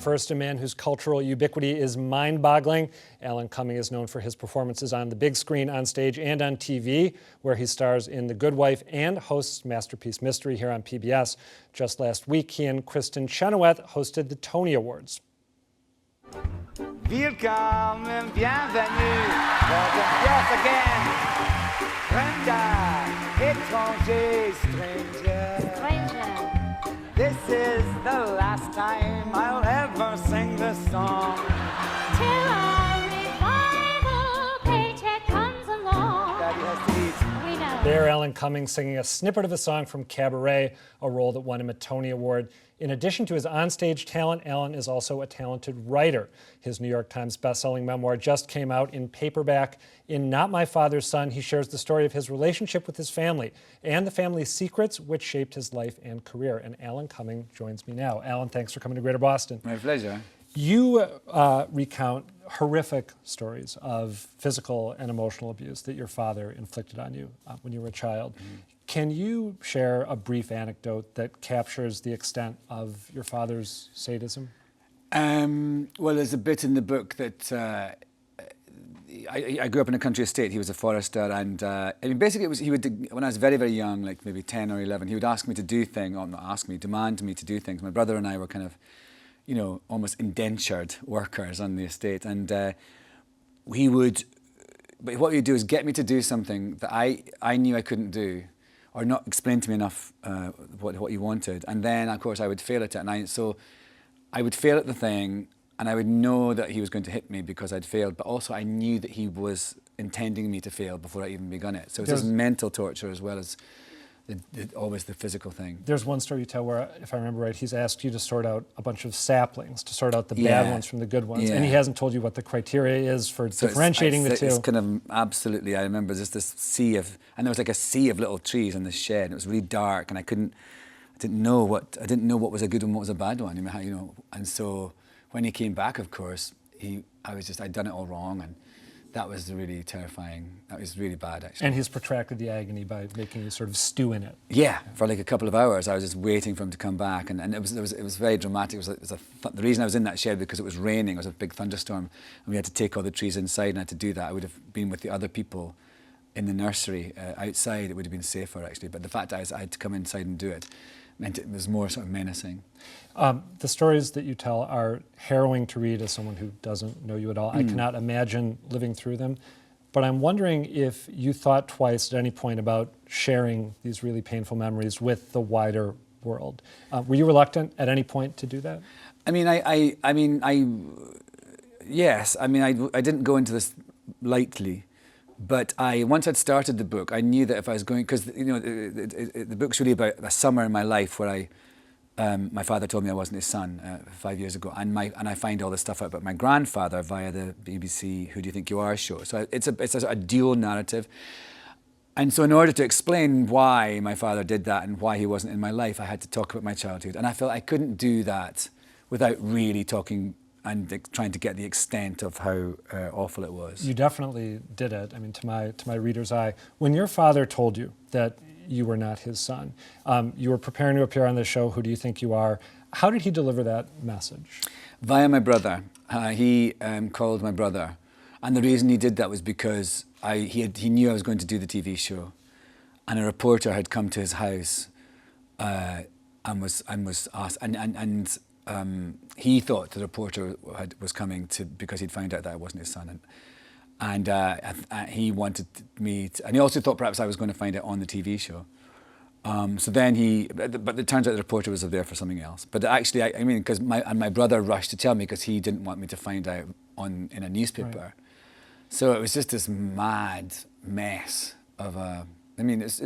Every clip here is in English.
First, a man whose cultural ubiquity is mind-boggling. Alan Cumming is known for his performances on the big screen, on stage, and on TV, where he stars in The Good Wife and hosts Masterpiece Mystery here on PBS. Just last week, he and Kristen Chenoweth hosted the Tony Awards. Willkommen, bienvenue, once again. Stranger, étranger, stranger. This is the last time I'll ever sing this song. Till our revival paycheck comes along. Daddy has to eat. We know. There, Alan Cumming singing a snippet of a song from Cabaret, a role that won him a Tony Award. In addition to his onstage talent, Alan is also a talented writer. His New York Times bestselling memoir just came out in paperback. In Not My Father's Son, he shares the story of his relationship with his family and the family's secrets which shaped his life and career. And Alan Cumming joins me now. Alan, thanks for coming to Greater Boston. My pleasure. You recount horrific stories of physical and emotional abuse that your father inflicted on you when you were a child. Can you share a brief anecdote that captures the extent of your father's sadism? Well, there's a bit in the book that I grew up in a country estate. He was a forester, and I mean, basically, it was he would when I was very, very young, like maybe 10 or 11, he would ask me to do things, or not ask me, demand me to do things. My brother and I were kind of, you know, almost indentured workers on the estate, and he would. But what he would do is get me to do something that I knew I couldn't do, or not explain to me enough what he wanted, and then of course I would fail at it, and I would fail at the thing, and I would know that he was going to hit me because I'd failed, but also I knew that he was intending me to fail before I even begun it. So it's this mental torture as well as always the physical thing. There's one story you tell where, if I remember right, he's asked you to sort out a bunch of saplings, to sort out the bad ones from the good ones, and he hasn't told you what the criteria is for differentiating the two. It's kind of absolutely, I remember just this sea of, and there was like a sea of little trees in the shed, and it was really dark, and I didn't know what was a good one, what was a bad one, you know, and so when he came back, of course, I'd done it all wrong, and that was really terrifying. That was really bad, actually. And he's protracted the agony by making you sort of stew in it. Yeah, for like a couple of hours, I was just waiting for him to come back, and it was very dramatic. The reason I was in that shed because it was raining. It was a big thunderstorm, and we had to take all the trees inside, and I had to do that. I would have been with the other people in the nursery outside. It would have been safer, actually. But the fact that I had to come inside and do it meant it was more sort of menacing. The stories that you tell are harrowing to read as someone who doesn't know you at all. I cannot imagine living through them. But I'm wondering if you thought twice at any point about sharing these really painful memories with the wider world. Were you reluctant at any point to do that? Yes. I mean, I didn't go into this lightly. But once I'd started the book, I knew that if I was going, because you know, the book's really about a summer in my life where my father told me I wasn't his son 5 years ago, and I find all this stuff out about my grandfather via the BBC Who Do You Think You Are show. So it's a dual narrative, and so in order to explain why my father did that and why he wasn't in my life, I had to talk about my childhood, and I felt I couldn't do that without really talking and trying to get the extent of how awful it was. You definitely did it. I mean, to my reader's eye, when your father told you that you were not his son, you were preparing to appear on the show, Who Do You Think You Are? How did he deliver that message? Via my brother. He called my brother, and the reason he did that was because he knew I was going to do the TV show, and a reporter had come to his house and was asked, and he thought the reporter was coming because he'd found out that I wasn't his son, and he wanted me to, and he also thought perhaps I was going to find out on the TV show. So then but it turns out the reporter was there for something else. But actually, I mean, because my brother rushed to tell me because he didn't want me to find out in a newspaper. Right. So it was just this mad mess of I mean, it's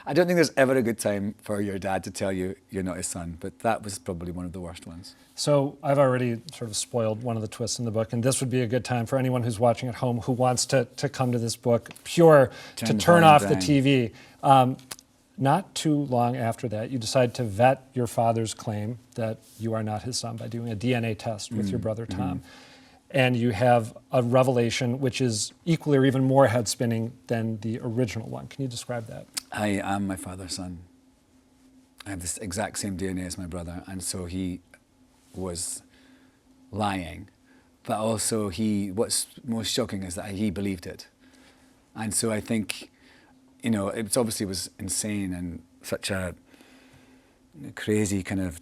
I don't think there's ever a good time for your dad to tell you you're not his son, but that was probably one of the worst ones. So I've already sort of spoiled one of the twists in the book, and this would be a good time for anyone who's watching at home who wants to come to this book pure, to turn off the TV. Not too long after that, you decide to vet your father's claim that you are not his son by doing a DNA test with your brother Tom. And you have a revelation which is equally or even more head-spinning than the original one. Can you describe that? I am my father's son. I have this exact same DNA as my brother, and so he was lying, but also what's most shocking is that he believed it. And so I think, it obviously was insane and such a crazy kind of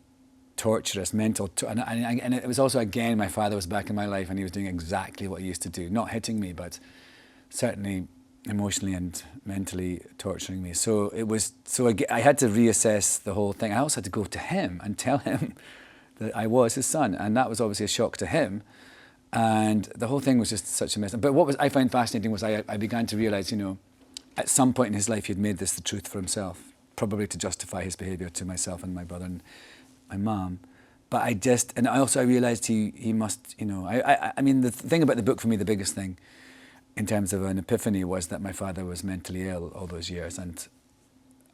torturous mental, and it was also, again, my father was back in my life and he was doing exactly what he used to do, not hitting me, but certainly emotionally and mentally torturing me. So I had to reassess the whole thing. I also had to go to him and tell him that I was his son, and that was obviously a shock to him. And the whole thing was just such a mess. But what I found fascinating was I began to realise, at some point in his life he'd made this the truth for himself, probably to justify his behaviour to myself and my brother and my mum. But I realised he must, I mean, the thing about the book for me, the biggest thing in terms of an epiphany was that my father was mentally ill all those years and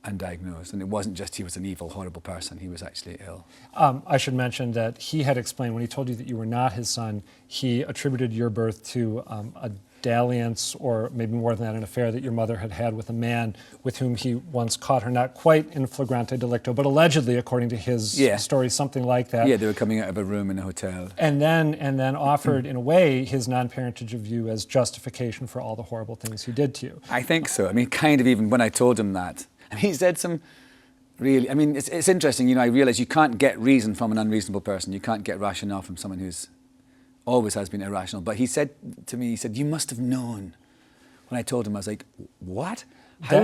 undiagnosed. And it wasn't just he was an evil, horrible person, he was actually ill. I should mention that he had explained when he told you that you were not his son, he attributed your birth to a dalliance, or maybe more than that, an affair that your mother had had with a man with whom he once caught her, not quite in flagrante delicto, but allegedly, according to his story, something like that. Yeah, they were coming out of a room in a hotel. And then offered, in a way, his non-parentage of you as justification for all the horrible things he did to you. I think so. I mean, kind of, even when I told him that. And he said some really, I mean, it's interesting, I realise you can't get reason from an unreasonable person. You can't get rationale from someone who's always has been irrational. But he said to me, you must have known. When I told him, I was like, what? How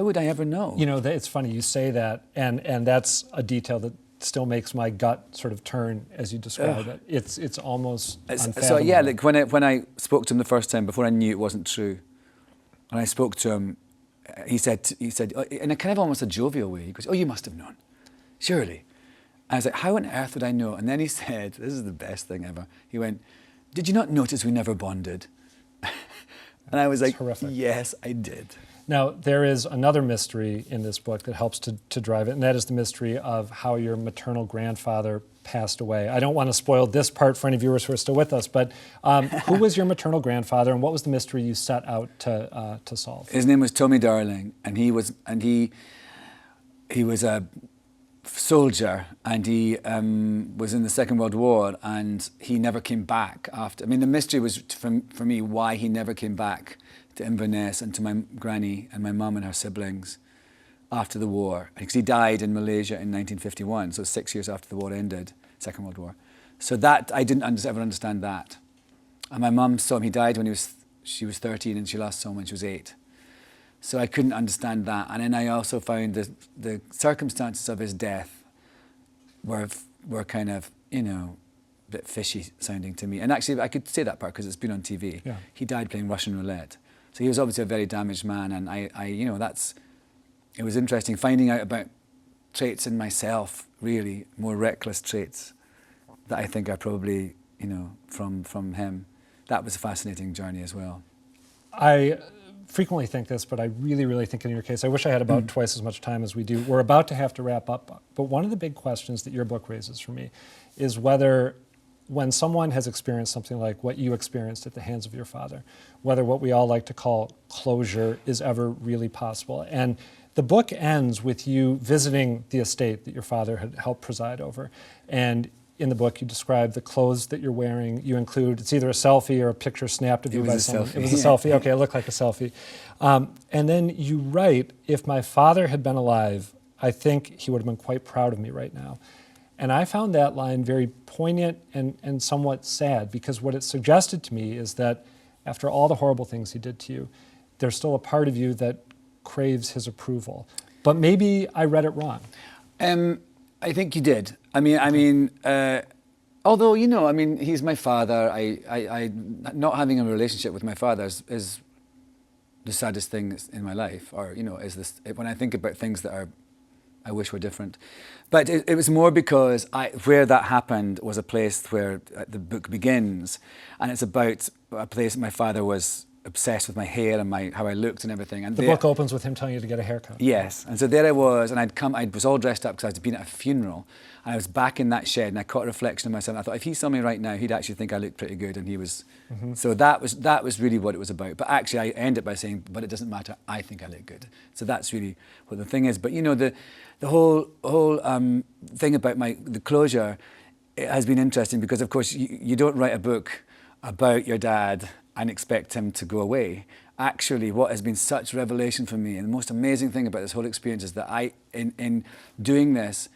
would I ever know? It's funny you say that, and that's a detail that still makes my gut sort of turn as you describe it. It's almost unfathomable. So yeah, like when I spoke to him the first time, before I knew it wasn't true, when I spoke to him, he said, in a kind of almost a jovial way, he goes, "Oh, you must have known, surely." I was like, how on earth would I know? And then he said, this is the best thing ever. He went, "Did you not notice we never bonded?" And I was like, horrific. Yes, I did. Now, there is another mystery in this book that helps to drive it, and that is the mystery of how your maternal grandfather passed away. I don't want to spoil this part for any viewers who are still with us, but who was your maternal grandfather, and what was the mystery you set out to solve? His name was Tommy Darling, and he was a soldier, and he was in the Second World War, and he never came back after. I mean, the mystery was for me why he never came back to Inverness and to my granny and my mum and her siblings after the war, because he died in Malaysia in 1951, so 6 years after the war ended, Second World War. So that I didn't ever understand that. And my mum saw him. He died when she was 13, and she last saw him when she was 8. So I couldn't understand that. And then I also found the circumstances of his death were kind of, a bit fishy sounding to me. And actually, I could say that part because it's been on TV. Yeah. He died playing Russian roulette. So he was obviously a very damaged man. And it was interesting finding out about traits in myself, really, more reckless traits that I think are probably, from him. That was a fascinating journey as well. I frequently think this, but I really, really think in your case, I wish I had about twice as much time as we do. We're about to have to wrap up, but one of the big questions that your book raises for me is whether, when someone has experienced something like what you experienced at the hands of your father, whether what we all like to call closure is ever really possible. And the book ends with you visiting the estate that your father had helped preside over. And in the book, you describe the clothes that you're wearing. You include, it's either a selfie or a picture snapped of you by someone. Selfie. It was a selfie. Okay, it looked like a selfie. And then you write, "If my father had been alive, I think he would have been quite proud of me right now." And I found that line very poignant and somewhat sad, because what it suggested to me is that after all the horrible things he did to you, there's still a part of you that craves his approval. But maybe I read it wrong. I think you did. Although, he's my father. I not having a relationship with my father is the saddest thing in my life. Or, is this, when I think about things that I wish were different. But it was more because where that happened was a place where the book begins. And it's about a place my father was obsessed with my hair and how I looked and everything. And the book opens with him telling you to get a haircut. Yes, and so there I was, and I was all dressed up because I'd been at a funeral, and I was back in that shed, and I caught a reflection of myself. And I thought, if he saw me right now, he'd actually think I looked pretty good, and he was. Mm-hmm. So that was really what it was about. But actually, I ended by saying, but it doesn't matter. I think I look good. So that's really what the thing is. But the whole thing about the closure it has been interesting because, of course, you don't write a book about your dad and expect him to go away. Actually, what has been such revelation for me, and the most amazing thing about this whole experience is that in doing this,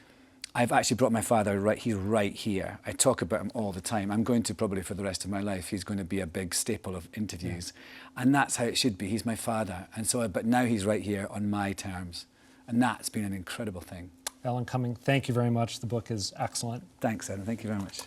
I've actually brought my father he's right here. I talk about him all the time. I'm going to probably for the rest of my life. He's going to be a big staple of interviews. Yeah. And that's how it should be. He's my father. And so, but now he's right here on my terms. And that's been an incredible thing. Alan Cumming, thank you very much. The book is excellent. Thanks, Adam. Thank you very much.